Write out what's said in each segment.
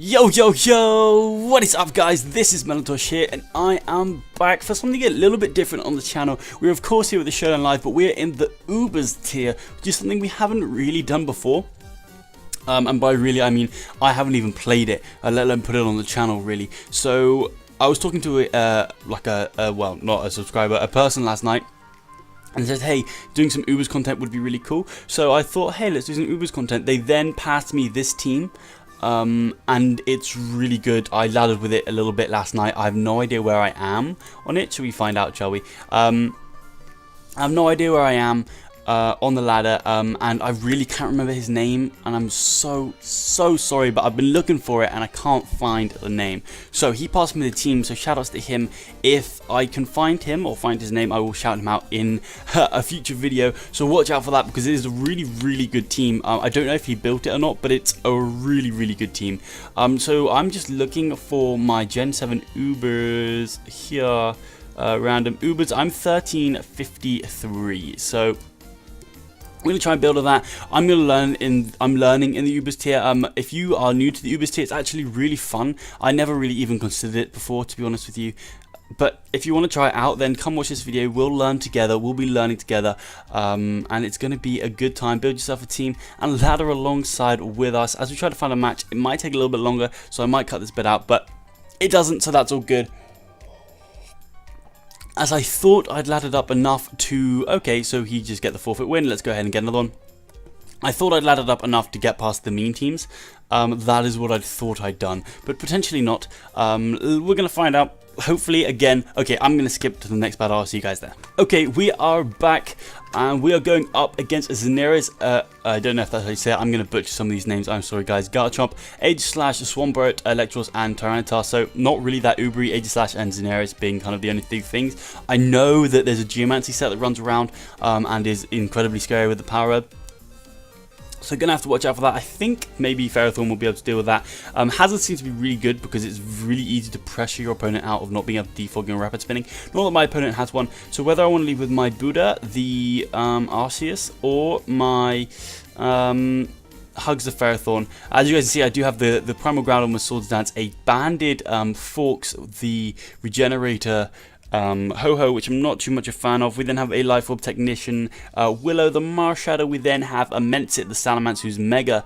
Yo, what is up guys, this is Melontosh here and I am back for something a little bit different on the channel. We're of course here with the Showdown Live, but we're in the Ubers tier, which is something we haven't really done before. And by really I mean I haven't even played it, let alone put it on the channel really. So I was talking to well, not a subscriber, a person last night, and said, hey, doing some Ubers content would be really cool. So I thought, hey, let's do some Ubers content. They then passed me this team. And it's really good. I laddered with it a little bit last night. I have no idea where I am on it. Shall we find out, shall we? I have no idea where I am on the ladder, and I really can't remember his name, and I'm so sorry, but I've been looking for it and I can't find the name. So he passed me the team, so shout outs to him. If I can find him or find his name, I will shout him out in a future video, so watch out for that because it is a really good team. I don't know if he built it or not, but it's a really good team. So I'm just looking for my Gen 7 Ubers here, random Ubers. I'm 1353, so I'm going to try and build on that. I'm learning in the Ubers tier. If you are new to the Ubers tier, it's actually really fun. I never really even considered it before, to be honest with you. But if you want to try it out, then come watch this video. We'll learn together. We'll be learning together. And it's going to be a good time. Build yourself a team and ladder alongside with us as we try to find a match. It might take a little bit longer, so I might cut this bit out, but it doesn't, so that's all good. As I thought I'd laddered up enough to... Okay, so he just get the forfeit win. Let's go ahead and get another one. I thought I'd laddered up enough to get past the mean teams. That is what I thought I'd done, but potentially not. We're going to find out. Hopefully again. Okay, I'm going to skip to the next battle. I'll see you guys there. Okay, we are back and we are going up against Xenares. I don't know if that's how you say it. I'm going to butcher some of these names. I'm sorry guys. Garchomp, Aegislash, Swamboat, Electros and Tyranitar. So not really that Ubery. Aegislash and Xenares being kind of the only two things. I know that there's a Geomancy set that runs around and is incredibly scary with the power up. So gonna have to watch out for that. I think maybe Ferrothorn will be able to deal with that. Hazard seems to be really good because it's really easy to pressure your opponent out of not being able to defog and rapid spinning. Not that my opponent has one. So whether I want to leave with my Buddha, the Arceus, or my Hugs of Ferrothorn. As you guys can see, I do have the Primal Groudon with Swords Dance, a banded Forks, the Regenerator, Ho-Ho, which I'm not too much a fan of. We then have a Life Orb Technician, Willow, the Marshadow. We then have a Mentsit, the Salamence, who's Mega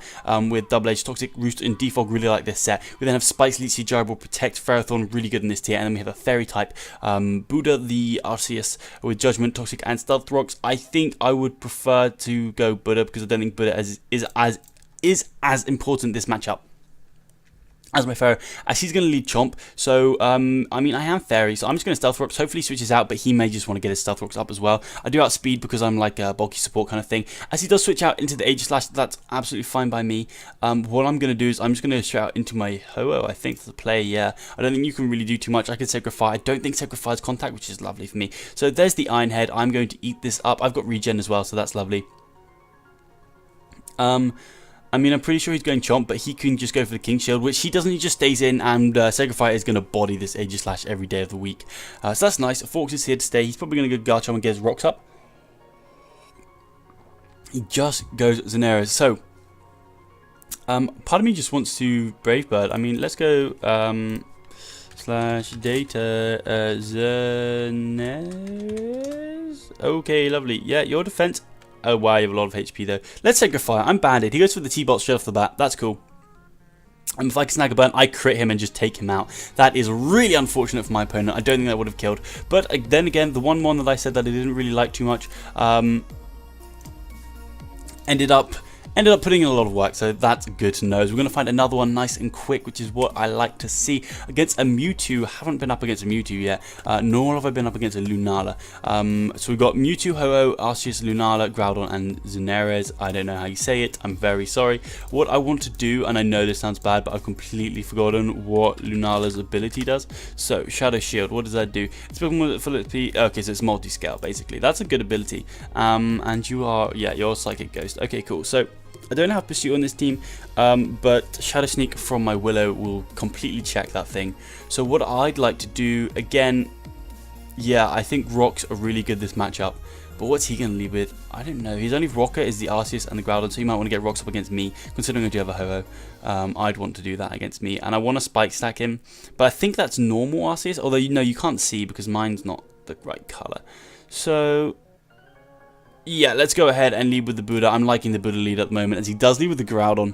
with Double Edge, Toxic Roost, and Defog. Really like this set. We then have Spikes, Leechy, Gyro, Protect, Ferrothorn, really good in this tier. And then we have a Fairy type, Buddha, the Arceus with Judgement, Toxic, and Stealth Rocks. I think I would prefer to go Buddha because I don't think Buddha is as important this matchup as my Pharaoh, as he's going to lead Chomp. So, I mean, I am Fairy, so I'm just going to Stealth Rocks. Hopefully he switches out, but he may just want to get his Stealth Rocks up as well. I do outspeed because I'm like a bulky support kind of thing. As he does switch out into the Aegislash, that's absolutely fine by me. What I'm going to do is I'm just going to switch out into my Ho-Oh, I think, for the play, yeah. I don't think you can really do too much. I can Sacrifice. I don't think Sacrifice contact, which is lovely for me. So there's the Iron Head. I'm going to eat this up. I've got regen as well, so that's lovely. I mean, I'm pretty sure he's going Chomp, but he can just go for the King Shield, which he doesn't. He just stays in, and Sacrifice is going to body this Aegislash every day of the week. So that's nice. Forks is here to stay. He's probably going to go Garchomp and get his rocks up. He just goes Xenares. So, part of me just wants to Brave Bird. I mean, let's go slash data Xenares. Okay, lovely. Yeah, your defense. Oh wow, you have a lot of HP though. Let's Sacrifice. I'm banded. He goes for the T-Bot straight off the bat. That's cool. And if I can snag a burn, I crit him and just take him out. That is really unfortunate for my opponent. I don't think that would have killed. But then again, the one that I said that I didn't really like too much ended up putting in a lot of work, so that's good to know. So we're going to find another one nice and quick, which is what I like to see. Against a Mewtwo, haven't been up against a Mewtwo yet, nor have I been up against a Lunala. So we've got Mewtwo, Ho-Oh, Arceus, Lunala, Groudon, and Xenares. I don't know how you say it, I'm very sorry. What I want to do, and I know this sounds bad, but I've completely forgotten what Lunala's ability does. So, Shadow Shield, what does that do? It's okay, so it's multi-scale, basically. That's a good ability. And you are, yeah, you're Psychic Ghost. Okay, cool. So, I don't have Pursuit on this team, but Shadow Sneak from my Willow will completely check that thing. So what I'd like to do, again, Yeah, I think rocks are really good this matchup. But what's he going to lead with? I don't know. His only rocker is the Arceus and the Groudon, so he might want to get rocks up against me. Considering I do have a Ho-Oh, I'd want to do that against me. And I want to spike stack him. But I think that's normal Arceus, although you can't see because mine's not the right color. So yeah, let's go ahead and lead with the Buddha. I'm liking the Buddha lead at the moment, as he does lead with the Groudon.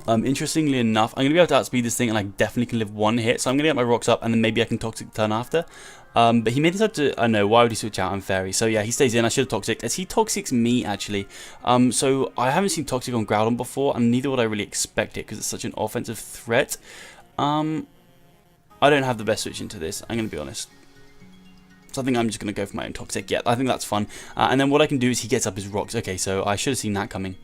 Interestingly enough, I'm going to be able to outspeed this thing, and I definitely can live one hit. So I'm going to get my rocks up, and then maybe I can Toxic turn after. But he may decide to, I don't know, why would he switch out on Fairy? So yeah, he stays in. I should have Toxic, as he Toxics me, actually. So I haven't seen Toxic on Groudon before, and neither would I really expect it, because it's such an offensive threat. I don't have the best switch into this, I'm going to be honest. So I think I'm just going to go for my own Toxic. Yeah, I think that's fun. And then what I can do is he gets up his rocks. Okay, so I should have seen that coming.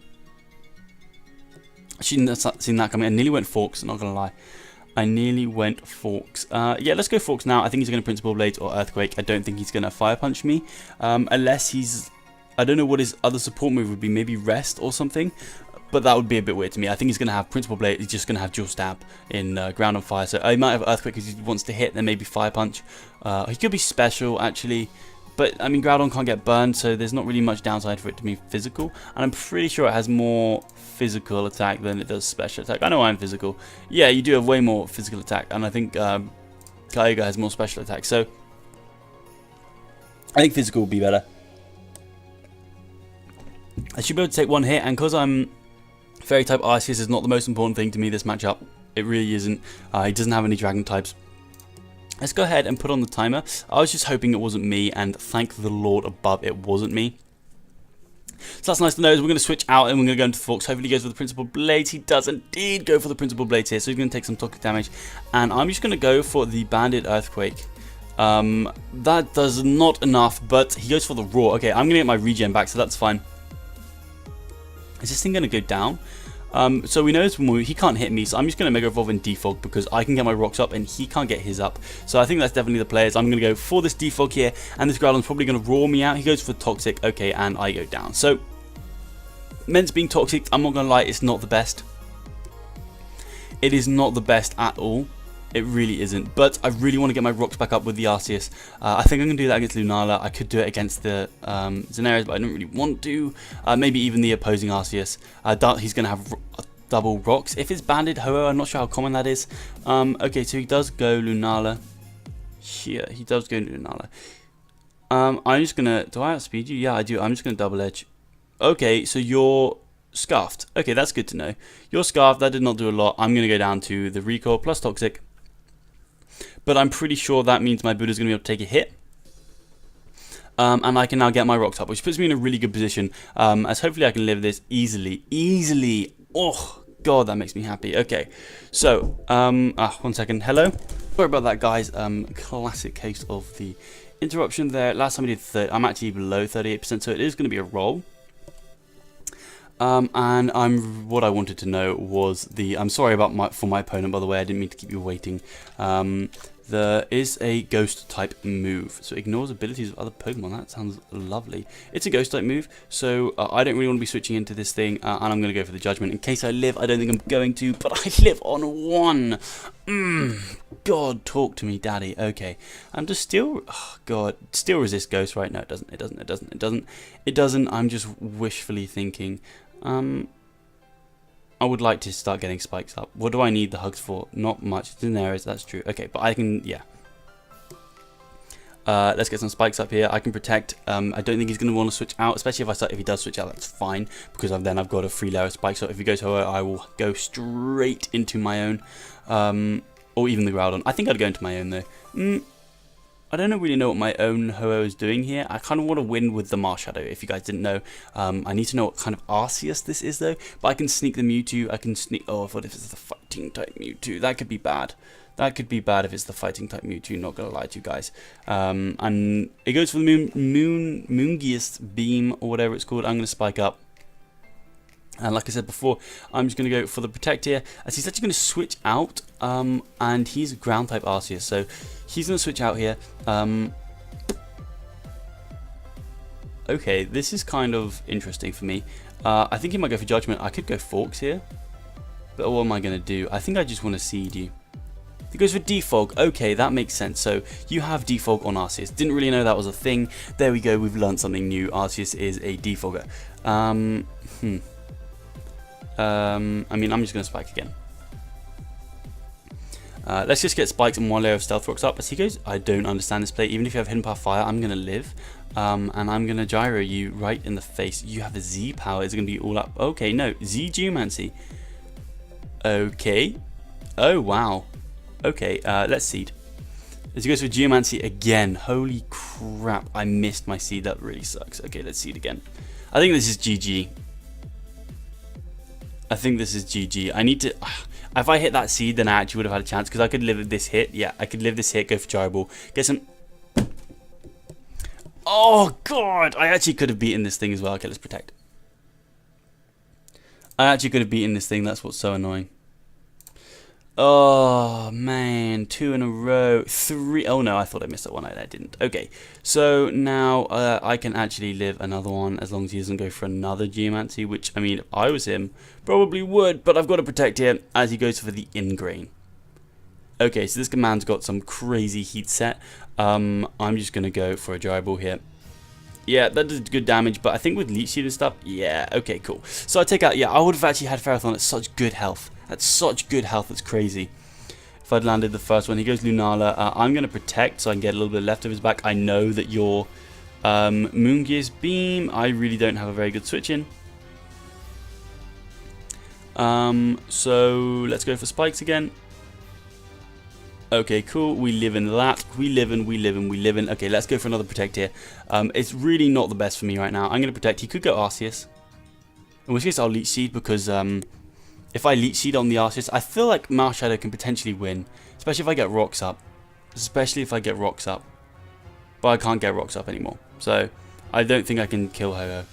I shouldn't have seen that coming. I nearly went Forks, not going to lie. I nearly went Forks. Yeah, let's go Forks now. I think he's going to Principal Blades or Earthquake. I don't think he's going to Fire Punch me. Unless he's... I don't know what his other support move would be. Maybe Rest or something. But that would be a bit weird to me. I think he's going to have Principal Blade. He's just going to have Dual Stab in Ground and Fire. So he might have Earthquake because he wants to hit, then maybe Fire Punch. He could be Special, actually. But, I mean, Groudon can't get burned, so there's not really much downside for it to be physical. And I'm pretty sure it has more physical attack than it does special attack. I know I'm physical. Yeah, you do have way more physical attack. And I think Kyogre has more special attack. So, I think physical would be better. I should be able to take one hit. And because I'm Fairy type, Arceus is not the most important thing to me this matchup. It really isn't. He doesn't have any Dragon types. Let's go ahead and put on the timer. I was just hoping it wasn't me, and thank the Lord above it wasn't me. So that's nice to know. We're going to switch out and we're going to go into Forks. Hopefully he goes for the Principal Blades. He does indeed go for the Principal Blades here, so he's going to take some toxic damage. And I'm just going to go for the Banded Earthquake. That does not enough, but he goes for the Roar. Okay, I'm going to get my regen back, so that's fine. Is this thing going to go down? So we know this move, he can't hit me, so I'm just going to Mega Evolve and Defog because I can get my rocks up and he can't get his up. So I think that's definitely the players. I'm going to go for this Defog here, and this Groudon's probably going to roar me out. He goes for Toxic, okay, and I go down. So, Mence being Toxic, I'm not going to lie, it's not the best. It is not the best at all. It really isn't, but I really want to get my rocks back up with the Arceus. I think I'm going to do that against Lunala. I could do it against the Xanaris, but I don't really want to. Maybe even the opposing Arceus. He's going to have double rocks. If it's Banded Ho-Oh, I'm not sure how common that is. Okay, so he does go Lunala. Here, he does go Lunala. I'm just going to... Do I outspeed you? Yeah, I do. I'm just going to double edge. Okay, so you're... Scarfed. Okay, that's good to know. You're Scarfed. That did not do a lot. I'm going to go down to the Recoil plus Toxic. But I'm pretty sure that means my Buddha's going to be able to take a hit. And I can now get my rocks up, which puts me in a really good position. As hopefully I can live this easily. Easily. Oh, God, that makes me happy. Okay. So, 1 second. Hello. Sorry about that, guys. Classic case of the interruption there. Last time I did 30, I'm actually below 38%, so it is going to be a roll. And what I wanted to know was the... I'm sorry about for my opponent, by the way. I didn't mean to keep you waiting. There is a Ghost type move, so ignores abilities of other Pokemon. That sounds lovely. It's a Ghost type move, so I don't really want to be switching into this thing, and I'm going to go for the Judgment. In case I live, I don't think I'm going to, but I live on 1. God, talk to me, Daddy. Okay, I'm just still... Oh, God, still resist Ghost, right? No, it doesn't. It doesn't. It doesn't. It doesn't. It doesn't. I'm just wishfully thinking. I would like to start getting spikes up. What do I need the hugs for? Not much. It's in there, that's true. Okay, but I can, yeah. Let's get some spikes up here. I can protect. I don't think he's going to want to switch out, especially if he does switch out, that's fine, because then I've got a free layer of spikes. So if he goes Ho-Oh, I will go straight into my own, or even the Groudon. I think I'd go into my own though. I don't really know what my own Ho-Oh is doing here. I kind of want to win with the Marshadow, if you guys didn't know. I need to know what kind of Arceus this is, though. But I can sneak the Mewtwo. I can sneak... Oh, what if it's the fighting type Mewtwo? That could be bad. That could be bad if it's the fighting type Mewtwo, not going to lie to you guys. And it goes for the Moongiest Beam, or whatever it's called. I'm going to spike up. And like I said before, I'm just going to go for the Protect here, as he's actually going to switch out, and he's Ground type Arceus, so he's going to switch out here. Okay, this is kind of interesting for me. I think he might go for Judgment. I could go Forks here, but what am I going to do? I think I just want to Seed you. He goes for Defog. Okay, that makes sense. So you have Defog on Arceus. Didn't really know that was a thing. There we go. We've learned something new. Arceus is a Defogger. I mean, I'm just going to Spike again. Let's just get Spikes and one layer of Stealth Rocks up. As he goes, I don't understand this play. Even if you have Hidden Path Fire, I'm going to live. And I'm going to Gyro you right in the face. You have a Z power. It's going to be all up. Okay, no. Z Geomancy. Okay. Oh, wow. Okay, let's Seed. As he goes for Geomancy again. Holy crap. I missed my Seed. That really sucks. Okay, let's Seed again. I think this is GG. I think this is GG. I need to... If I hit that Seed, then I actually would have had a chance. Because I could live this hit. Yeah, I could live this hit. Go for Gyro Ball. Get some... Oh, God. I actually could have beaten this thing as well. Okay, let's Protect. I actually could have beaten this thing. That's what's so annoying. Oh, man. 2 in a row. 3. Oh, no. I thought I missed that one. I didn't. Okay. So now I can actually live another one as long as he doesn't go for another Geomancy, which, I mean, if I was him, probably would. But I've got to protect him as he goes for the Ingrain. Okay, so this command's got some crazy heat set. I'm just going to go for a Gyro Ball here. Yeah, that does good damage, but I think with Leech Seed and stuff, yeah, okay, cool. So I take out, yeah, I would have actually had Ferrothorn at such good health. That's such good health, that's crazy. If I'd landed the first one, he goes Lunala. I'm going to protect so I can get a little bit left of his back. I know that your Moongear's Beam, I really don't have a very good switch in. So let's go for Spikes again. Okay, cool. We live in that. We live in. Okay, let's go for another Protect here. It's really not the best for me right now. I'm going to Protect. He could go Arceus. In which case I'll Leech Seed because... if I Leech Seed on the Arceus, I feel like Marshadow can potentially win. Especially if I get Rocks up. But I can't get Rocks up anymore. So, I don't think I can kill Ho-Oh.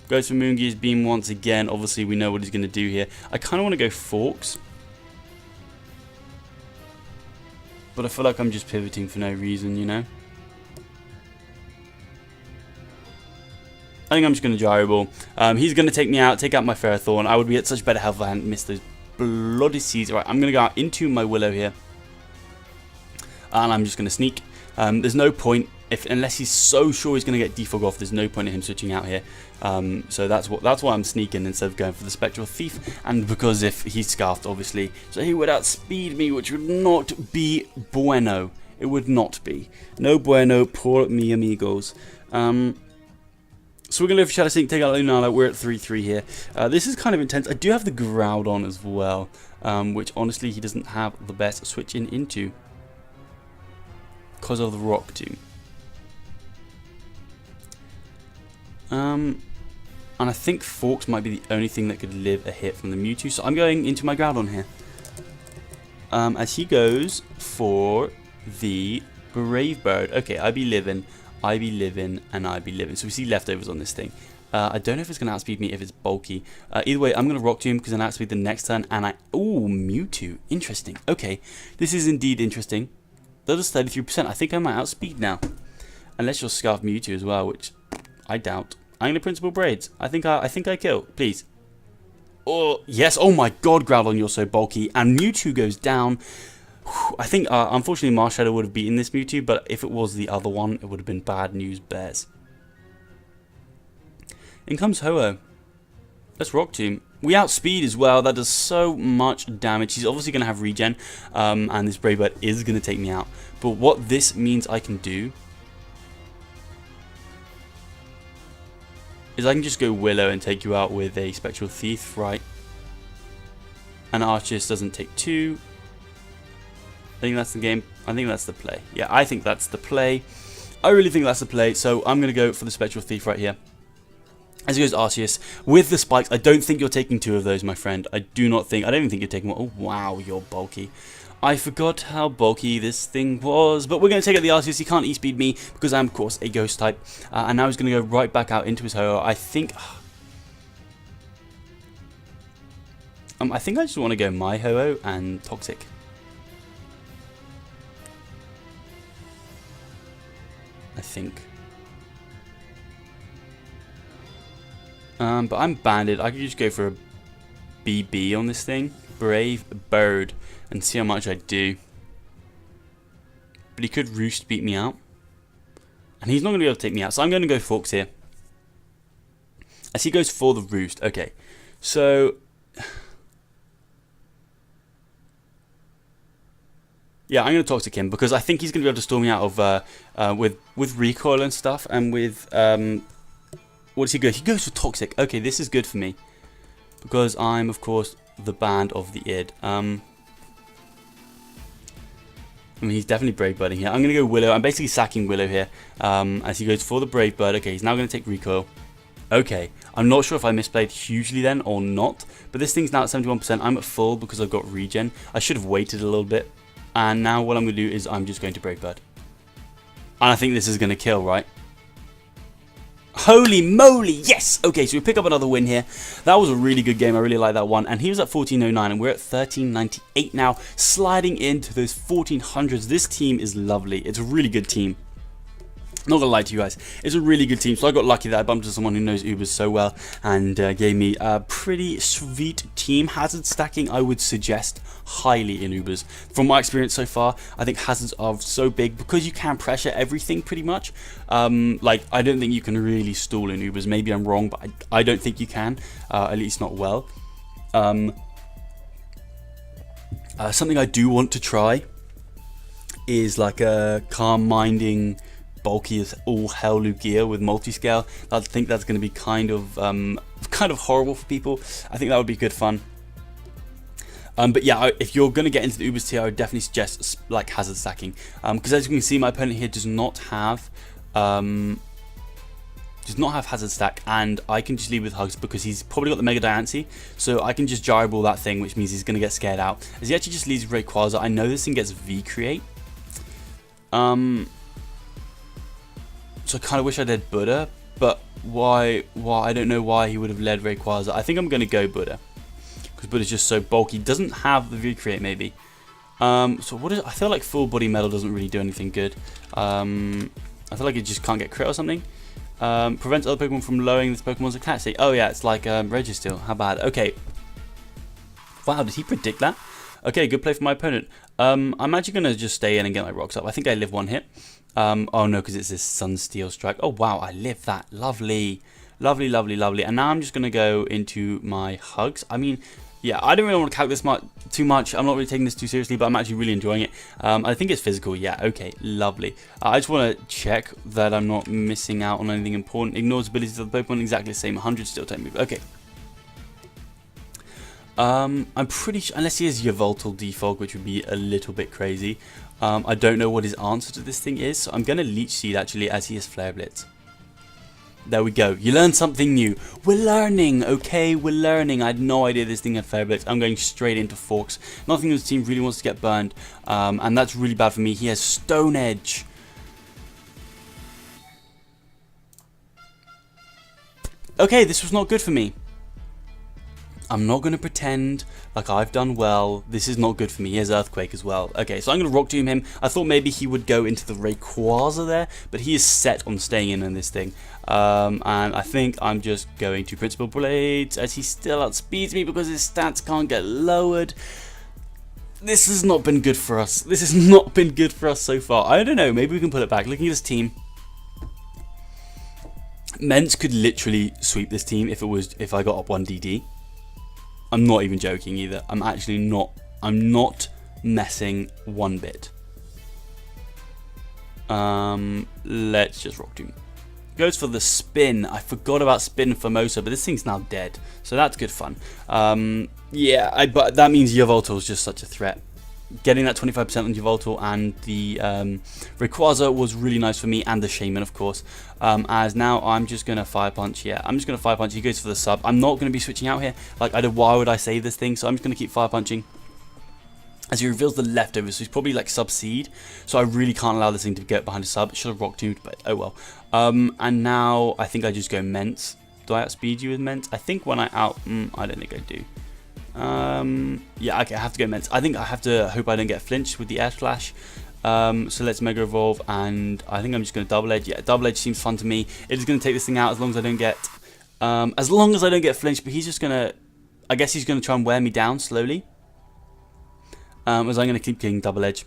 Goes for Moongear's Beam once again. Obviously, we know what he's going to do here. I kind of want to go Forks. But I feel like I'm just pivoting for no reason, you know? I think I'm just going to Gyro Ball. He's going to take me out, take out my Ferrothorn. I would be at such better health if I hadn't missed those bloody Seeds. Alright, I'm going to go out into my Willow here. And I'm just going to sneak. There's no point, unless he's so sure he's going to get Defog off, there's no point in him switching out here. So that's why I'm sneaking instead of going for the Spectral Thief. And because if he's Scarfed, obviously. So he would outspeed me, which would not be bueno. It would not be. No bueno, por mi amigos. So we're going to go for Shadow Sneak, take out Lunala. We're at 3-3 here. This is kind of intense. I do have the Groudon as well, which honestly he doesn't have the best switch into. Because of the Rock Tomb. And I think Forks might be the only thing that could live a hit from the Mewtwo. So I'm going into my Groudon here. As he goes for the Brave Bird. Okay, I be living, and I be living. So we see leftovers on this thing. I don't know if it's going to outspeed me if it's bulky. Either way, I'm going to Rock Tomb because then I outspeed the next turn. And ooh, Mewtwo. Interesting. Okay, this is indeed interesting. That is 33%. I think I might outspeed now. Unless you'll Scarf Mewtwo as well, which I doubt. I'm going to Principal Braids. I think I kill. Please. Oh, yes. Oh my god, Groudon, you're so bulky. And Mewtwo goes down. I think, unfortunately, Marshadow would have beaten this Mewtwo, but if it was the other one, it would have been bad news bears. In comes Ho-Oh. Let's Rock Tomb. We outspeed as well. That does so much damage. He's obviously going to have regen, and this Brave Bird is going to take me out. But what this means I can do is I can just go Willow and take you out with a Spectral Thief, right? And Arceus doesn't take 2. I think that's the game. I think that's the play. Yeah, I think that's the play. I really think that's the play. So I'm going to go for the Spectral Thief right here. As he goes Arceus with the spikes. I don't think you're taking 2 of those, my friend. I don't even think you're taking 1. Oh, wow, you're bulky. I forgot how bulky this thing was. But we're going to take out the Arceus. He can't E-speed me because I'm, of course, a ghost type. And now he's going to go right back out into his Ho-Oh. I think I just want to go my Ho-Oh and Toxic. I think. But I'm banded. I could just go for a BB on this thing. Brave Bird and see how much I do. But he could Roost beat me out. And he's not going to be able to take me out. So I'm going to go Forks here. As he goes for the Roost. Okay. So... yeah, I'm going to Toxic him because I think he's going to be able to storm me out of with recoil and stuff, and with what does he go? He goes for Toxic. Okay, this is good for me because I'm of course the band of the id. I mean, he's definitely Brave Birding here. I'm going to go Willow. I'm basically sacking Willow here as he goes for the Brave Bird. Okay, he's now going to take recoil. Okay, I'm not sure if I misplayed hugely then or not, but this thing's now at 71%. I'm at full because I've got regen. I should have waited a little bit. And now what I'm going to do is I'm just going to Brave Bird. And I think this is going to kill, right? Holy moly, yes! Okay, so we pick up another win here. That was a really good game. I really like that one. And he was at 1409 and we're at 1398 now. Sliding into those 1400s. This team is lovely. It's a really good team. Not gonna lie to you guys, it's a really good team. So I got lucky that I bumped into someone who knows Ubers so well and gave me a pretty sweet team. Hazard stacking I would suggest highly in Ubers. From my experience so far, I think hazards are so big because you can pressure everything pretty much. Like I don't think you can really stall in Ubers. Maybe I'm wrong, but I don't think you can, at least not well. Something I do want to try is like a calm minding bulky as all hell Lugia with multi-scale. I think that's going to be kind of horrible for people. I think that would be good fun. But yeah, if you're going to get into the Ubers tier, I would definitely suggest like hazard stacking, because as you can see, my opponent here does not have hazard stack, and I can just lead with hugs because he's probably got the Mega Diancie, so I can just gyrable that thing, which means he's going to get scared out. As he actually just leads with Rayquaza. I know this thing gets V-Create. So I kind of wish I did Buddha, but why? I don't know why he would have led Rayquaza. I think I'm going to go Buddha, because Buddha's just so bulky. Doesn't have the V-Create maybe. So what is? I feel like full body metal doesn't really do anything good. I feel like it just can't get crit or something. Prevents other Pokemon from lowering this Pokemon's attack state. Oh yeah, it's like Registeel. How bad? Okay. Wow, did he predict that? Okay, good play from my opponent. I'm actually going to just stay in and get my rocks up. I think I live one hit. Oh no, because it's this Sunsteel Strike. Oh wow, I lived that. Lovely. Lovely, lovely, lovely. And now I'm just going to go into my hugs. I mean, yeah, I don't really want to calc this too much. I'm not really taking this too seriously, but I'm actually really enjoying it. I think it's physical. Yeah, okay, lovely. I just want to check that I'm not missing out on anything important. Ignores abilities of the Pokemon, exactly the same. 100 steel type move. Okay. I'm pretty sure, unless he has Yveltal Defog, which would be a little bit crazy. I don't know what his answer to this thing is, so I'm going to Leech Seed actually, as he has Flare Blitz. There we go. You learn something new. We're learning, okay? We're learning. I had no idea this thing had Flare Blitz. I'm going straight into Forks. Nothing in this team really wants to get burned, and that's really bad for me. He has Stone Edge. Okay, this was not good for me. I'm not going to pretend like I've done well. This is not good for me. He has Earthquake as well. Okay, so I'm going to Rock Tomb him. I thought maybe he would go into the Rayquaza there, but he is set on staying in this thing. And I think I'm just going to Principal Blades as he still outspeeds me because his stats can't get lowered. This has not been good for us. This has not been good for us so far. I don't know. Maybe we can pull it back. Looking at this team, Mence could literally sweep this team if I got up 1 DD. I'm not even joking either. I'm not messing one bit. Let's just Rock Tomb. Goes for the spin. I forgot about Spin Formosa, but this thing's now dead, so that's good fun. Yeah, but that means Yveltal is just such a threat. Getting that 25% on Yveltal and the Rayquaza was really nice for me, and the Shaman, of course. As now I'm just going to Fire Punch. Yeah, I'm just going to Fire Punch. He goes for the sub. I'm not going to be switching out here. Like, why would I save this thing? So I'm just going to keep Fire Punching. As he reveals the leftovers, so he's probably like sub-seed. So I really can't allow this thing to get behind a sub. Should have Rock Tombed, but oh well. And now I think I just go Mence. Do I outspeed you with Mence? I think when I I don't think I do. Yeah, okay, I have to go Mence. I think I have to hope I don't get flinched with the Air Slash. So let's Mega Evolve, and I think I'm just going to Double Edge. Yeah, Double Edge seems fun to me. It is going to take this thing out as long as I don't get flinched, but he's just going to, I guess he's going to try and wear me down slowly. as I'm going to keep getting double edge.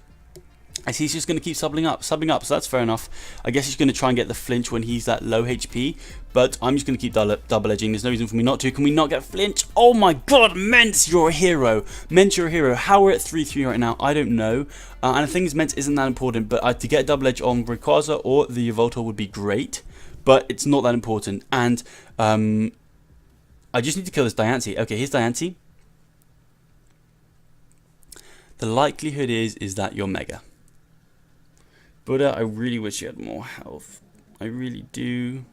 As he's just going to keep subbing up, so that's fair enough. I guess he's going to try and get the flinch when he's that low HP, but I'm just going to keep double edging. There's no reason for me not to. Can we not get flinch? Oh my god, Mence, you're a hero. Mence, you're a hero. How we're at 3-3 right now, I don't know. And the thing is, Mence isn't that important, but to get a double edge on Rayquaza or the Yveltal would be great, but it's not that important. And I just need to kill this Diancie. Okay, here's Diancie. The likelihood is that you're Mega. Buddha, I really wish you had more health. I really do.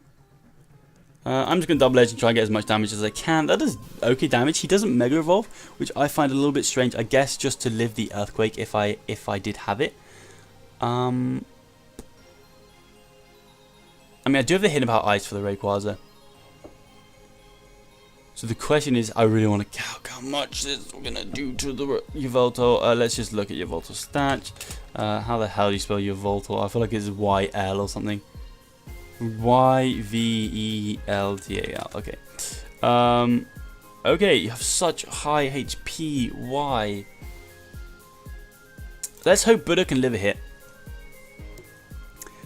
I'm just going to double edge and try and get as much damage as I can. That does okay damage. He doesn't Mega Evolve, which I find a little bit strange. I guess just to live the Earthquake if I did have it. I mean, I do have the Hidden Power Ice for the Rayquaza. So the question is, I really want to calc how much this is going to do to the Yveltal. Let's just look at Yveltal's stats. How the hell do you spell Yveltal? I feel like it's YL or something. YVELTAL. Okay. Okay, you have such high HP. Why? Let's hope Buddha can live a hit.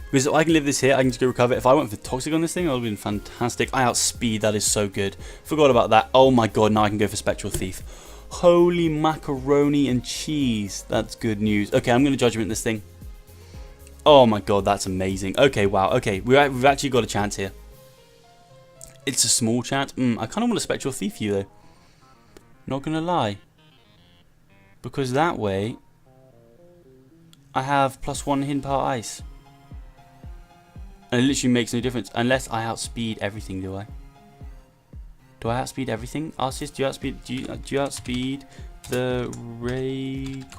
Because if I can live this here, I can just go recover it. If I went for Toxic on this thing, that would have been fantastic. I outspeed, that is so good. Forgot about that. Oh my god, now I can go for Spectral Thief. Holy macaroni and cheese. That's good news. Okay, I'm going to Judgement this thing. Oh my god, that's amazing. Okay, wow. Okay, we've actually got a chance here. It's a small chance. I kind of want to Spectral Thief you, though. Not going to lie. Because that way, I have +1 Hidden Power Ice. And it literally makes no difference unless I outspeed everything, do I? Do I outspeed everything? Arceus, do you outspeed the Rayquaza?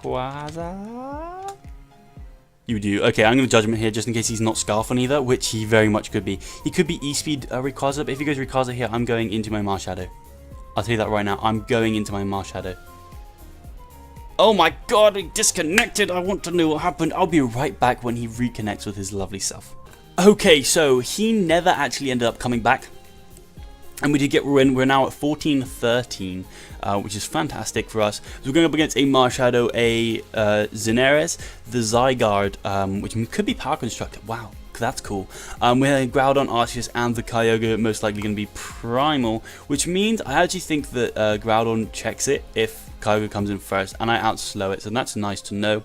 You do. Okay, I'm going to Judgement here just in case he's not Scarf on either, which he very much could be. He could be E-Speed Rayquaza, but if he goes Rayquaza here, I'm going into my Marshadow. I'll tell you that right now. I'm going into my Marshadow. Oh my god, he disconnected. I want to know what happened. I'll be right back when he reconnects with his lovely self. Okay, so he never actually ended up coming back. And we did get we're now at 14-13, which is fantastic for us. So we're going up against a Marshadow, a Xerneas, the Zygarde, which could be Power Construct. Wow, that's cool. We have Groudon, Arceus, and the Kyogre most likely going to be Primal, which means I actually think that Groudon checks it if Kyogre comes in first, and I outslow it, so that's nice to know.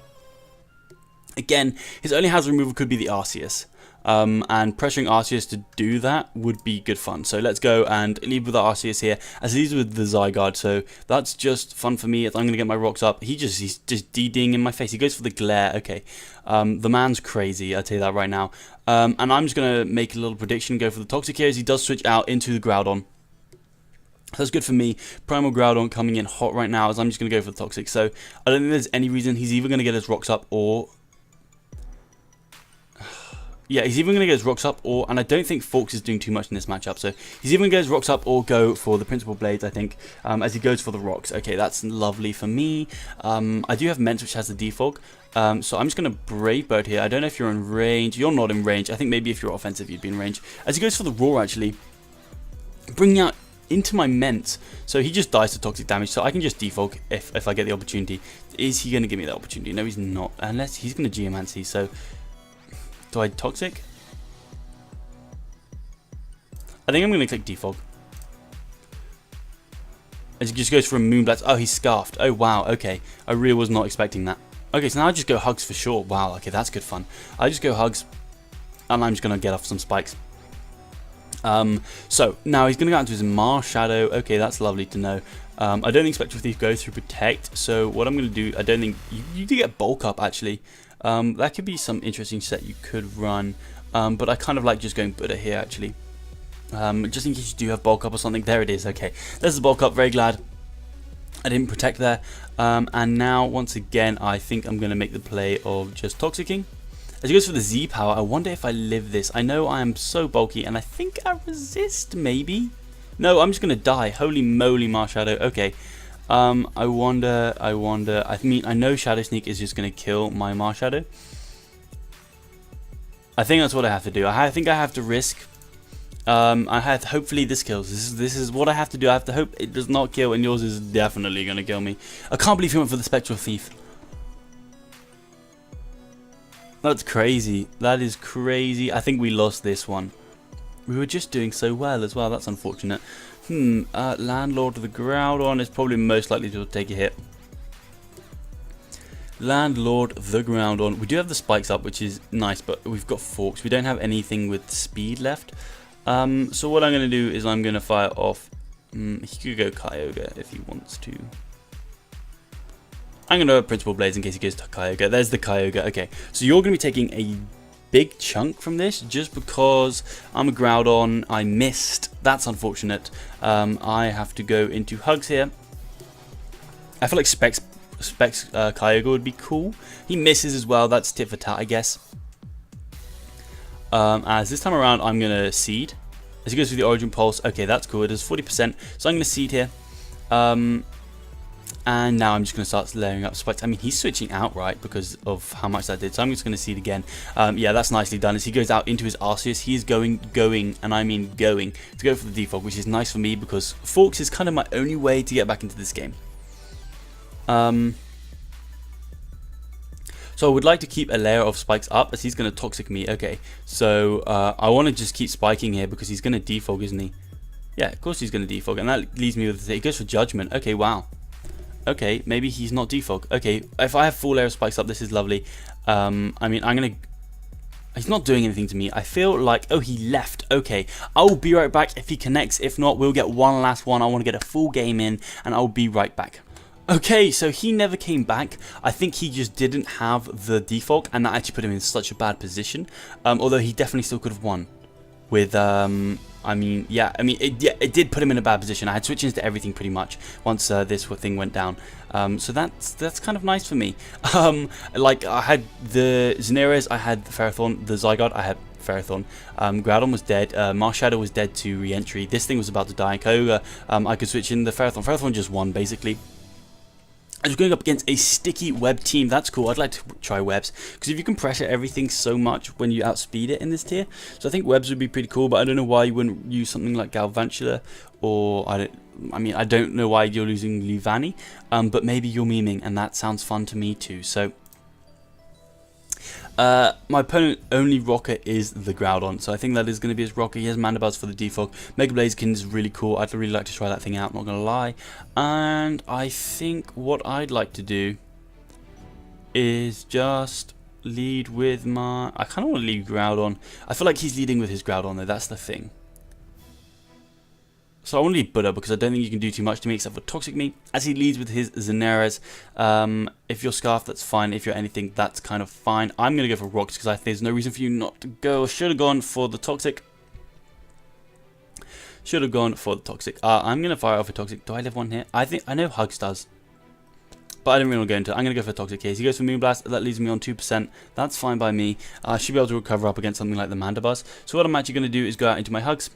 Again, his only hazard removal could be the Arceus. And pressuring Arceus to do that would be good fun. So let's go and leave with the Arceus here, as he's with the Zygarde. So that's just fun for me. I'm going to get my rocks up. He's just DDing in my face. He goes for the glare. Okay, the man's crazy. I'll tell you that right now. And I'm just going to make a little prediction. Go for the Toxic here as he does switch out into the Groudon. That's good for me. Primal Groudon coming in hot right now, as I'm just going to go for the Toxic. So I don't think there's any reason he's either going to get his rocks up or... Yeah, he's even going to get his rocks up, and I don't think Forks is doing too much in this matchup, so he's even going to get his rocks up or go for the Principal Blades, I think, as he goes for the rocks. Okay, that's lovely for me. I do have Mence, which has the Defog, so I'm just going to Brave Bird here. I don't know if you're in range. You're not in range. I think maybe if you're offensive, you'd be in range. As he goes for the Roar, actually, bringing out into my Mence, so he just dies to toxic damage, so I can just Defog if I get the opportunity. Is he going to give me that opportunity? No, he's not, unless he's going to Geomancy, so... Do I Toxic? I think I'm going to click Defog. As he just goes for a Moonblast. Oh, he's Scarfed. Oh, wow. Okay. I really was not expecting that. Okay, so now I just go Hugs for sure. Wow. Okay, that's good fun. I just go Hugs. And I'm just going to get off some spikes. So, now he's going to go out into his Marshadow. Okay, that's lovely to know. I don't think Spectral Thief goes through Protect. So, what I'm going to do... I don't think... You do get Bulk Up, actually. That could be some interesting set you could run, but I kind of like just going Buddha here actually, just in case you do have bulk up or something. There it is. Okay, there's the bulk up. Very glad I didn't protect there, and now once again I think I'm going to make the play of just Toxicking. As he goes for the Z power, I wonder if I live this. I know I am so bulky, and I think I resist maybe. No, I'm just going to die. Holy moly, Marshadow. Okay. I wonder, I mean, I know Shadow Sneak is just going to kill my Marshadow. I think that's what I have to do. I think I have to risk. Hopefully this kills. This is what I have to do. I have to hope it does not kill, and yours is definitely going to kill me. I can't believe he went for the Spectral Thief. That's crazy. That is crazy. I think we lost this one. We were just doing so well as well. That's unfortunate. Landlord of the Groudon is probably most likely to take a hit. Landlord the Groudon. We do have the spikes up, which is nice, but we've got forks. We don't have anything with speed left. So what I'm going to do is I'm going to fire off. He could go Kyogre if he wants to. I'm going to Principal Blaze in case he goes to Kyogre. There's the Kyogre. Okay, so you're going to be taking a big chunk from this just because I'm a Groudon. I missed. That's unfortunate. I have to go into Hugs here. I feel like Specs Kyogre would be cool. He misses as well. That's tit for tat, I guess. As this time around, I'm going to Seed. As he goes through the Origin Pulse. Okay, that's cool. It is 40%. So I'm going to Seed here. And now I'm just going to start layering up spikes. I mean, he's switching outright because of how much that did. So I'm just going to Seed again. Yeah, that's nicely done. As he goes out into his Arceus, he's going, and I mean going, to go for the Defog, which is nice for me because Forks is kind of my only way to get back into this game. So I would like to keep a layer of spikes up as he's going to Toxic me. Okay, so I want to just keep spiking here because he's going to Defog, isn't he? Yeah, of course he's going to Defog. And that leaves me with, he goes for Judgement. Okay, wow. Okay, maybe he's not Defog. Okay, if I have full layer of spikes up, this is lovely. I mean, I'm going to... He's not doing anything to me. I feel like... Oh, he left. Okay, I'll be right back if he connects. If not, we'll get one last one. I want to get a full game in, and I'll be right back. Okay, so he never came back. I think he just didn't have the Defog, and that actually put him in such a bad position. Although he definitely still could have won. With, I mean, yeah, it did put him in a bad position. I had switches to everything pretty much once this thing went down. So that's kind of nice for me. Like, I had the Xerneas, I had the Ferrothorn, the Zygarde, I had Ferrothorn. Groudon was dead. Marshadow was dead to re-entry. This thing was about to die. Kyogre, I could switch in the Ferrothorn. Ferrothorn just won, basically. I was going up against a sticky web team. That's cool. I'd like to try webs because if you can pressure everything so much when you outspeed it in this tier, so I think webs would be pretty cool. But I don't know why you wouldn't use something like Galvantula, or I don't know why you're losing Luvani, but maybe you're memeing, and that sounds fun to me too. So my opponent only rocker is the Groudon, so I think that is going to be his rocker. He has Mandibuzz for the Defog. Mega Blaziken is really cool. I'd really like to try that thing out, not going to lie. And I think what I'd like to do is just lead with my... I kind of want to lead Groudon. I feel like he's leading with his Groudon though, that's the thing. So I want to lead Buddha because I don't think you can do too much to me except for Toxic me. As he leads with his Xerneas, if you're Scarf, that's fine. If you're anything, that's kind of fine. I'm going to go for Rocks because I think there's no reason for you not to go. Should have gone for the Toxic. Should have gone for the Toxic. I'm going to fire off a Toxic. Do I live one here? I know Hugs does. But I don't really want to go into it. I'm going to go for Toxic here. He goes for Moonblast. That leaves me on 2%. That's fine by me. I should be able to recover up against something like the Mandibuzz. So what I'm actually going to do is go out into my Hugs.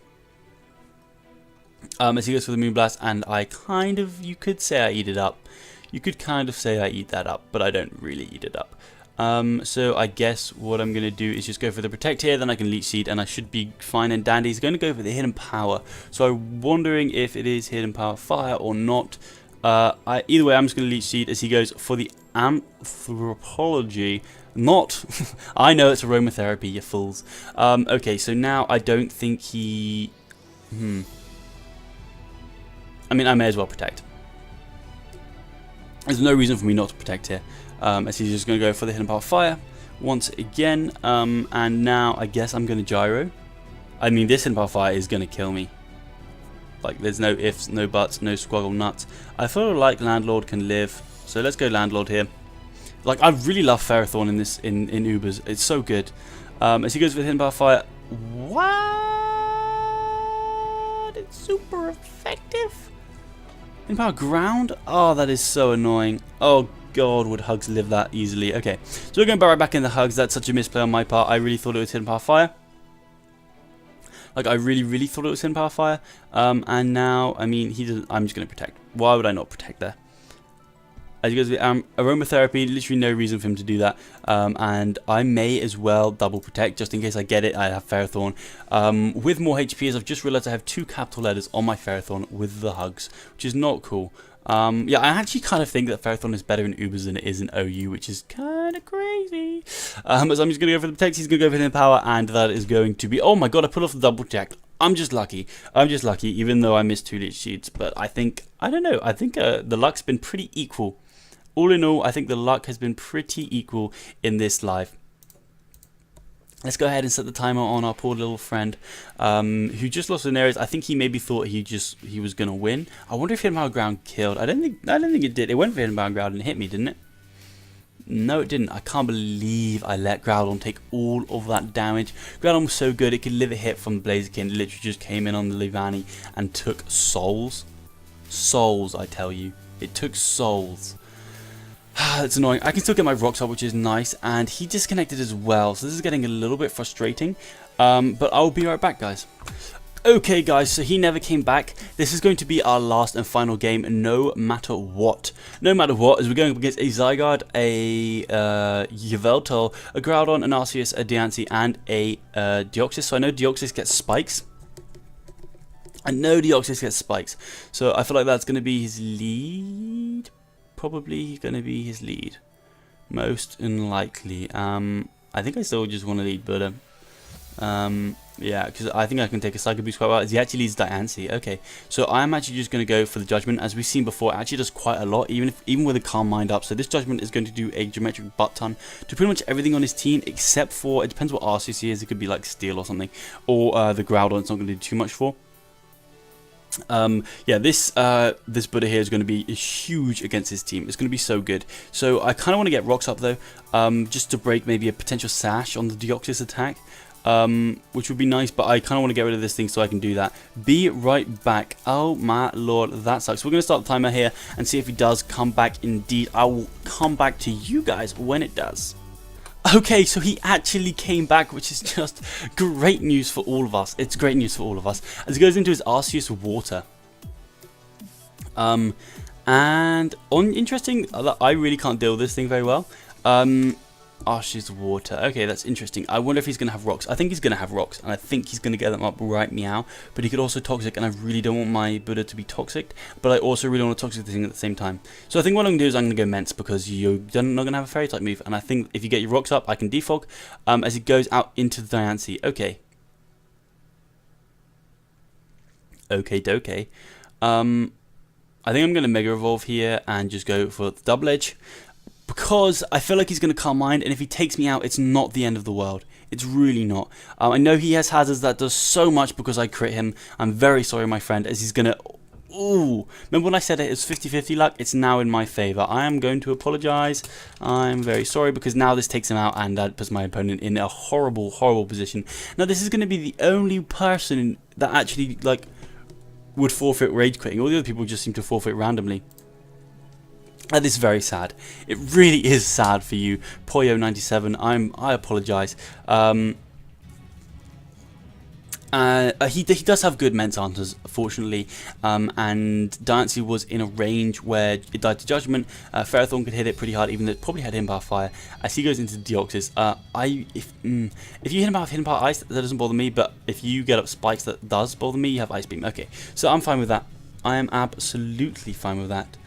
As he goes for the Moonblast, and I kind of, you could say I eat it up. You could kind of say I eat that up, but I don't really eat it up. So I guess what I'm going to do is just go for the Protect here, then I can Leech Seed, and I should be fine and dandy. He's going to go for the Hidden Power. So I'm wondering if it is Hidden Power Fire or not. Either way, I'm just going to Leech Seed as he goes for the Anthropology. Not. I know it's Aromatherapy, you fools. Okay, so now I don't think he... I mean, I may as well Protect. There's no reason for me not to Protect here. As he's just going to go for the Hidden Power Fire once again. And now I guess I'm going to Gyro. I mean, this Hidden Power Fire is going to kill me. Like, there's no ifs, no buts, no squaggle nuts. I feel like Landlord can live. So let's go Landlord here. Like, I really love Ferrothorn in this in Ubers. It's so good. As he goes with Hidden Power Fire. What? It's super effective. Hidden Power Ground? Oh, that is so annoying. Oh god, would Hugs live that easily? Okay, so we're going right back in the Hugs. That's such a misplay on my part. I really thought it was Hidden Power Fire. Like, I really thought it was Hidden Power Fire. And now, I mean, he doesn't. I'm just going to Protect. Why would I not Protect there? As he goes with Aromatherapy, literally no reason for him to do that. And I may as well double Protect just in case I get it. I have Ferrothorn. With more HP, as I've just realized I have 2 capital letters on my Ferrothorn with the Hugs, which is not cool. Yeah, I actually kind of think that Ferrothorn is better in Ubers than it is in OU, which is kind of crazy. So I'm just going to go for the Protect, he's going to go for the Power, and that is going to be... Oh my god, I put off the double check. I'm just lucky. I'm just lucky, even though I missed 2 leech seeds. But I think... I don't know. I think the luck's been pretty equal. All in all, I think the luck has been pretty equal in this live. Let's go ahead and set the timer on our poor little friend, who just lost an areas. I think he maybe thought he was gonna win. I wonder if Hidden Power Ground killed. I don't think it did. It went for Hidden Power Ground and hit me, didn't it? No, it didn't. I can't believe I let Groudon take all of that damage. Groudon was so good; it could live a hit from Blaziken. It literally just came in on the Leavanny and took souls. Souls, I tell you, it took souls. It's annoying. I can still get my rocks up, which is nice, and he disconnected as well, so this is getting a little bit frustrating, but I'll be right back, guys. Okay, guys, so he never came back. This is going to be our last and final game, no matter what. No matter what, as we're going up against a Zygarde, a Yveltal, a Groudon, an Arceus, a Diancie, and a Deoxys. So I know Deoxys gets spikes. So I feel like that's going to be his lead. Probably going to be his lead, most unlikely. I think I still just want to lead Buddha. Yeah, because I think I can take a Psycho Boost quite well. He actually leads Diancie. Okay, so I'm actually just going to go for the Judgement. As we've seen before, it actually does quite a lot, even with a Calm Mind up. So this Judgement is going to do a geometric butt ton to pretty much everything on his team, except for, it depends what Arceus is. It could be like Steel or something, or the Groudon. It's not going to do too much for. Yeah, this Buddha here is going to be huge against his team. It's going to be so good. So I kind of want to get rocks up though, just to break maybe a potential sash on the Deoxys attack, which would be nice. But I kind of want to get rid of this thing so I can do that. Be right back. Oh my lord, that sucks. We're going to start the timer here and see if he does come back. Indeed, I will come back to you guys when it does. Okay, so he actually came back, which is just great news for all of us. It's great news for all of us. As he goes into his Arceus Water. And interesting, I really can't deal with this thing very well. Arceus Water. Okay, that's interesting. I wonder if he's going to have rocks. I think he's going to have rocks, and I think he's going to get them up right meow. But he could also Toxic, and I really don't want my Buddha to be Toxic. But I also really want to Toxic the thing at the same time. So I think what I'm going to do is I'm going to go Mence, because you're not going to have a Fairy type move. And I think if you get your rocks up, I can defog as he goes out into the Diancie. Okay. Okay, doke. I think I'm going to Mega Evolve here and just go for the Double Edge. Because I feel like he's going to Calm Mind, and if he takes me out, it's not the end of the world. It's really not. I know he has hazards that does so much because I crit him. I'm very sorry, my friend, as he's going to... Ooh, remember when I said it was 50-50 luck? It's now in my favor. I am going to apologize. I'm very sorry, because now this takes him out, and that puts my opponent in a horrible, horrible position. Now, this is going to be the only person that actually, like, would forfeit rage quitting. All the other people just seem to forfeit randomly. This is very sad. It really is sad for you, Poyo97. I apologize. He does have good Mence answers, fortunately, and Diancie was in a range where it died to Judgement. Ferrothorn could hit it pretty hard, even though it probably had Hidden Power Fire. As he goes into Deoxys, if you hit him out Hidden Power Ice, that doesn't bother me, but if you get up Spikes, that does bother me. You have Ice Beam. Okay, so I'm fine with that. I am absolutely fine with that.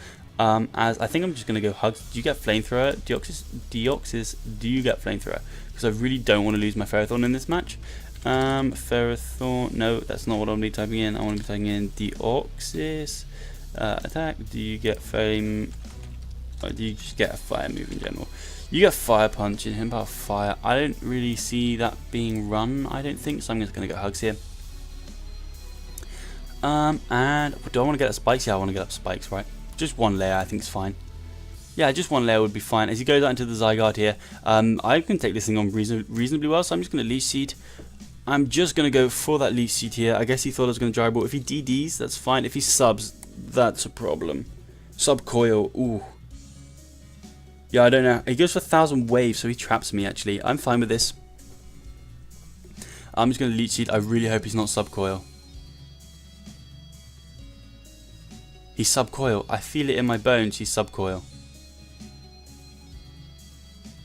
As I think I'm just going to go Hugs. Do you get Flamethrower? Deoxys, do you get Flamethrower? Because I really don't want to lose my Ferrothorn in this match. Ferrothorn, no, that's not what I'm going to be typing in. I want to be typing in Deoxys. Attack, do you get Flame, or do you just get a Fire move in general? You get Fire Punch in Hidden Power Fire. I don't really see that being run, I don't think, so I'm just going to go Hugs here. And do I want to get up Spikes? Yeah, I want to get up Spikes, right? Just one layer, I think is fine. Yeah, just one layer would be fine. As he goes out into the Zygarde here, I can take this thing on reasonably well, so I'm just going to Leech Seed. I'm just going to go for that Leech Seed here. I guess he thought I was going to Dry Ball. If he DDs, that's fine. If he subs, that's a problem. Sub Coil, ooh. Yeah, I don't know. He goes for 1,000 Waves, so he traps me, actually. I'm fine with this. I'm just going to Leech Seed. I really hope he's not Sub Coil. He's Sub Coil. I feel it in my bones. He's Sub Coil.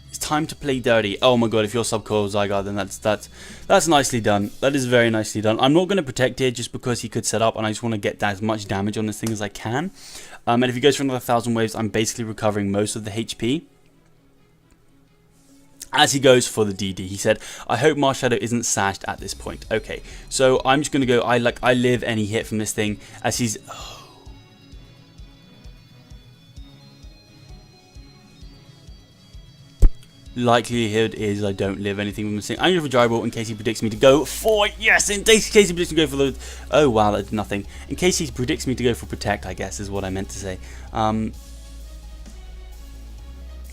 He's time to play dirty. Oh my god, if you're subcoil Zygarde, then that's nicely done. That is very nicely done. I'm not going to protect here just because he could set up, and I just want to get as much damage on this thing as I can. And if he goes for another 1,000 waves, I'm basically recovering most of the HP. As he goes for the DD, he said, I hope Marshadow isn't sashed at this point. Okay, so I'm just going to go, I live any hit from this thing, as he's... Likelihood is I don't live anything from this thing. I'm going to go for Dry Ball in case he predicts me to go for... Yes! In case he predicts me to go for the... Oh, wow, that did nothing. In case he predicts me to go for Protect, I guess, is what I meant to say. I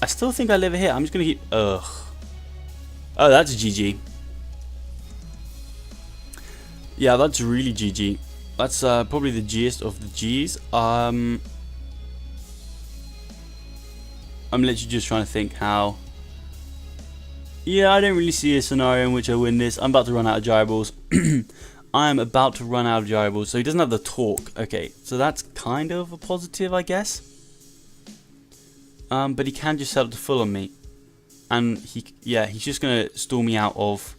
still think I live a hit. I'm just going to keep... Ugh. Oh, that's GG. Yeah, that's really GG. That's probably the G'est of the G's. I'm literally just trying to think how... Yeah, I don't really see a scenario in which I win this. I'm about to run out of Gyro Balls. I am about to run out of Gyro Balls. So he doesn't have the torque. Okay, so that's kind of a positive, I guess. But he can just set up the full on me. And he's just going to stall me out of...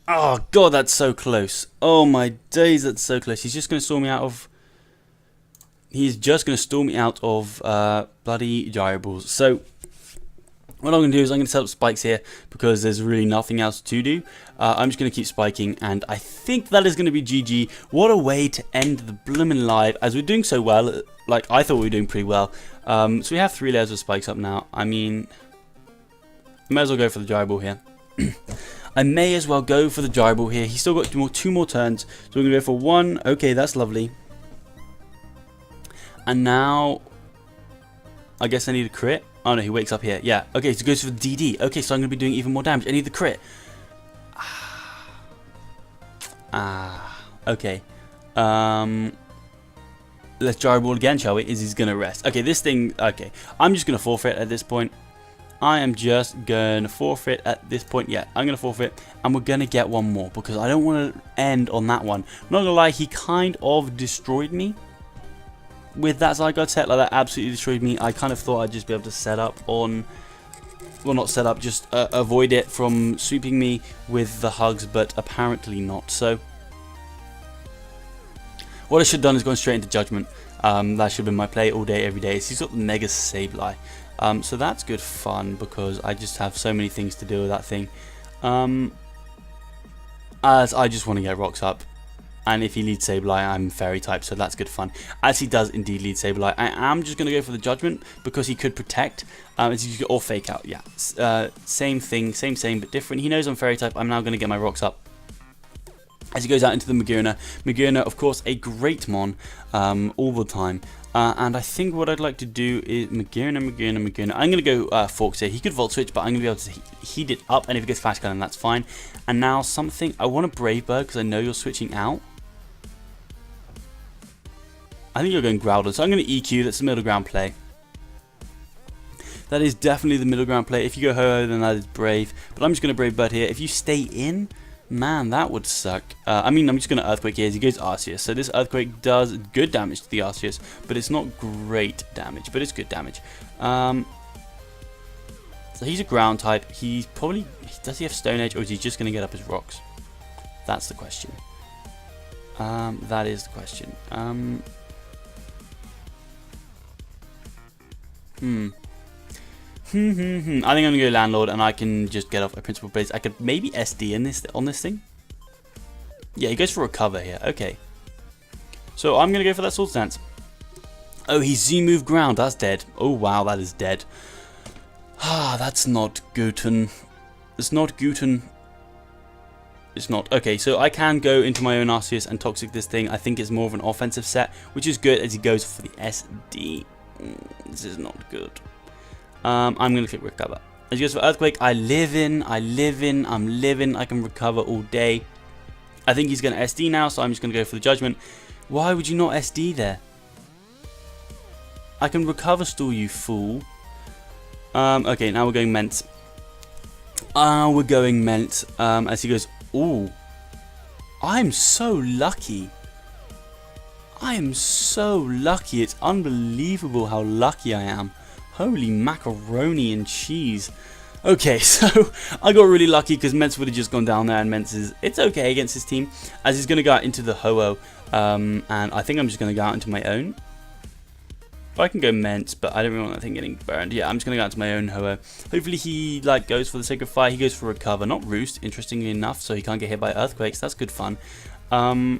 Oh, God, that's so close. Oh, my days, that's so close. He's just going to stall me out of... He's just going to stall me out of bloody Gyro Balls. So... What I'm going to do is I'm going to set up spikes here because there's really nothing else to do. I'm just going to keep spiking, and I think that is going to be GG. What a way to end the bloomin' live, as we're doing so well. Like, I thought we were doing pretty well. So we have 3 layers of spikes up now. I mean, I may as well go for the Gyro Ball here. I may as well go for the Gyro Ball here. He's still got 2 more turns, so we're going to go for 1. Okay, that's lovely. And now, I guess I need a crit. Oh no, he wakes up here. Yeah. Okay, so he goes for the DD. Okay, so I'm going to be doing even more damage. I need the crit. Okay. Let's Gyro Ball again, shall we? Is he's going to rest? Okay, this thing... Okay. I'm just going to forfeit at this point. I am just going to forfeit at this point. Yeah, I'm going to forfeit. And we're going to get one more because I don't want to end on that one. I'm not going to lie, he kind of destroyed me. With that Zygarde set, like that absolutely destroyed me. I kind of thought I'd just be able to set up on... Well, not set up, just avoid it from sweeping me with the hugs, but apparently not. So, what I should have done is gone straight into Judgement. That should have been my play all day, every day. So he's got the Mega Sableye. So that's good fun, because I just have so many things to do with that thing. As I just want to get rocks up. And if he leads Sableye, I'm Fairy type, so that's good fun. As he does indeed lead Sableye, I am just going to go for the Judgement because he could Protect, or Fake Out. Yeah, same thing, same, but different. He knows I'm Fairy type. I'm now going to get my rocks up. As he goes out into the Magearna. Magearna, of course, a great mon all the time. And I think what I'd like to do is Magearna. I'm going to go Forks here. He could Volt Switch, but I'm going to be able to heat it up. And if it gets Flash Cannon, that's fine. And now something, I want a Brave Bird because I know you're switching out. I think you're going Groudon, so I'm going to EQ. That's the middle ground play. That is definitely the middle ground play. If you go Ho-Oh, then that is Brave. But I'm just going to Brave Bird here. If you stay in, man, that would suck. I mean, I'm just going to Earthquake here as he goes Arceus. So this Earthquake does good damage to the Arceus, but it's not great damage, but it's good damage. So he's a ground type. He's probably... Does he have Stone Edge, or is he just going to get up his rocks? That's the question. That is the question. I think I'm gonna go Landlord, and I can just get off a Principal Blaze. I could maybe SD in this on this thing. Yeah, he goes for Recover here. Okay, so I'm gonna go for that Sword Stance. Oh, he's Z-move ground. That's dead. Oh wow, that is dead. Ah, that's not Guten. It's not Guten. It's not. Okay, so I can go into my own Arceus and Toxic this thing. I think it's more of an offensive set, which is good as he goes for the SD. This is not good. I'm going to click Recover. As he goes for Earthquake, I'm living. I can recover all day. I think he's going to SD now, so I'm just going to go for the Judgement. Why would you not SD there? I can recover stall, you fool. Okay, now we're going Ment. We're going Ment. As he goes, ooh. I'm so lucky. I am so lucky. It's unbelievable how lucky I am. Holy macaroni and cheese. Okay, so I got really lucky because Ments would have just gone down there, and Ments it's okay against his team, as he's going to go out into the Ho-Oh, and I think I'm just going to go out into my own. I can go Ments, but I don't really want that thing getting burned. Yeah, I'm just going to go out to my own Ho-Oh. Hopefully he like goes for the Sacred Fire. He goes for Recover, not Roost, interestingly enough, so he can't get hit by Earthquakes. That's good fun. I'm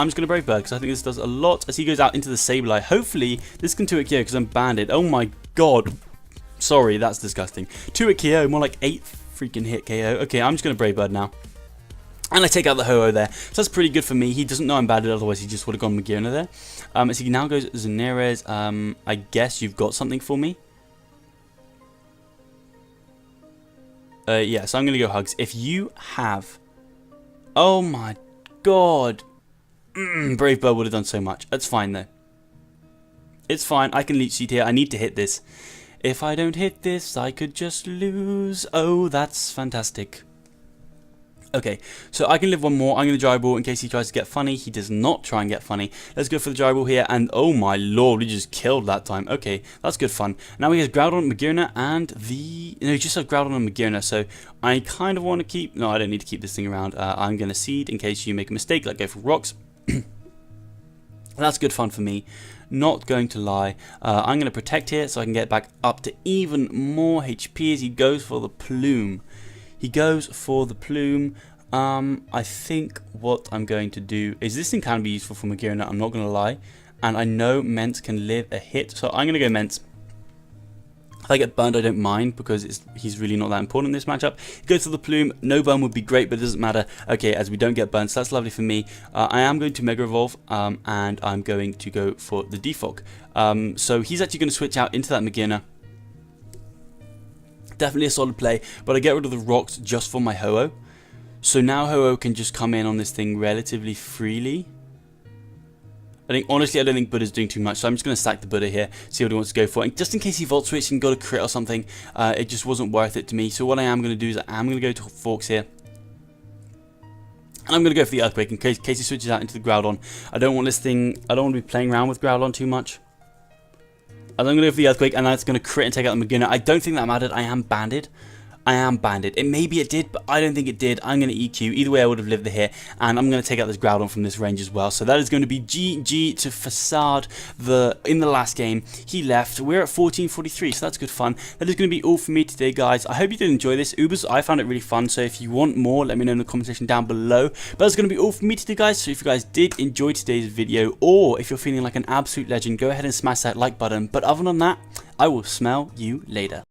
just going to Brave Bird because I think this does a lot as he goes out into the Sableye. Hopefully this can 2-hit KO because I'm banded. Oh my god. Sorry, that's disgusting. 2-hit KO, more like 8 freaking hit KO. Okay, I'm just going to Brave Bird now. And I take out the Ho-Oh there. So that's pretty good for me. He doesn't know I'm banded, otherwise he just would have gone Magearna there. As he now goes Xerneas, I guess you've got something for me. Yeah, so I'm going to go Hugs. If you have... Oh my god. Brave Bird would have done so much. That's fine though. It's fine. I can Leech Seed here. I need to hit this. If I don't hit this, I could just lose. Oh, that's fantastic. Okay, so I can live one more. I'm going to Dry Ball in case he tries to get funny. He does not try and get funny. Let's go for the Dry Ball here. And oh my lord, we just killed that time. Okay, that's good fun. Now he has Groudon, Magearna, and the... No, he just has Groudon and Magearna. So I kind of want to keep... No, I don't need to keep this thing around. I'm going to Seed in case you make a mistake, like go for Rocks. That's good fun for me. Not going to lie. I'm going to Protect here so I can get back up to even more HP as he goes for the Plume. He goes for the Plume. I think what I'm going to do is this thing can be useful for Magearna, I'm not going to lie. And I know Ments can live a hit, so I'm going to go Ments. If I get burned, I don't mind because he's really not that important in this matchup. He goes for the Plume. No burn would be great, but it doesn't matter. Okay, as we don't get burned, so that's lovely for me. I am going to Mega Evolve, and I'm going to go for the Defog. So he's actually going to switch out into that Magearna. Definitely a solid play, but I get rid of the Rocks just for my Ho-Oh. So now Ho-Oh can just come in on this thing relatively freely. Honestly, I don't think Buddha's doing too much, so I'm just going to stack the Buddha here, see what he wants to go for. And just in case he Volt Switch and got a crit or something, it just wasn't worth it to me. So what I am going to do is I'm going to go to Forks here. And I'm going to go for the Earthquake in case he switches out into the Groudon. I don't want this thing, I don't want to be playing around with Groudon too much. I'm going to go for the Earthquake, and that's going to crit and take out the Magearna. I don't think that mattered. I am banded. Maybe it did, but I don't think it did. I'm going to EQ. Either way, I would have lived the hit, and I'm going to take out this Groudon from this range as well. So that is going to be GG to Facade. In the last game, he left. We're at 1443, so that's good fun. That is going to be all for me today, guys. I hope you did enjoy this. Ubers, I found it really fun, so if you want more, let me know in the comment section down below. But that's going to be all for me today, guys. So if you guys did enjoy today's video, or if you're feeling like an absolute legend, go ahead and smash that like button. But other than that, I will smell you later.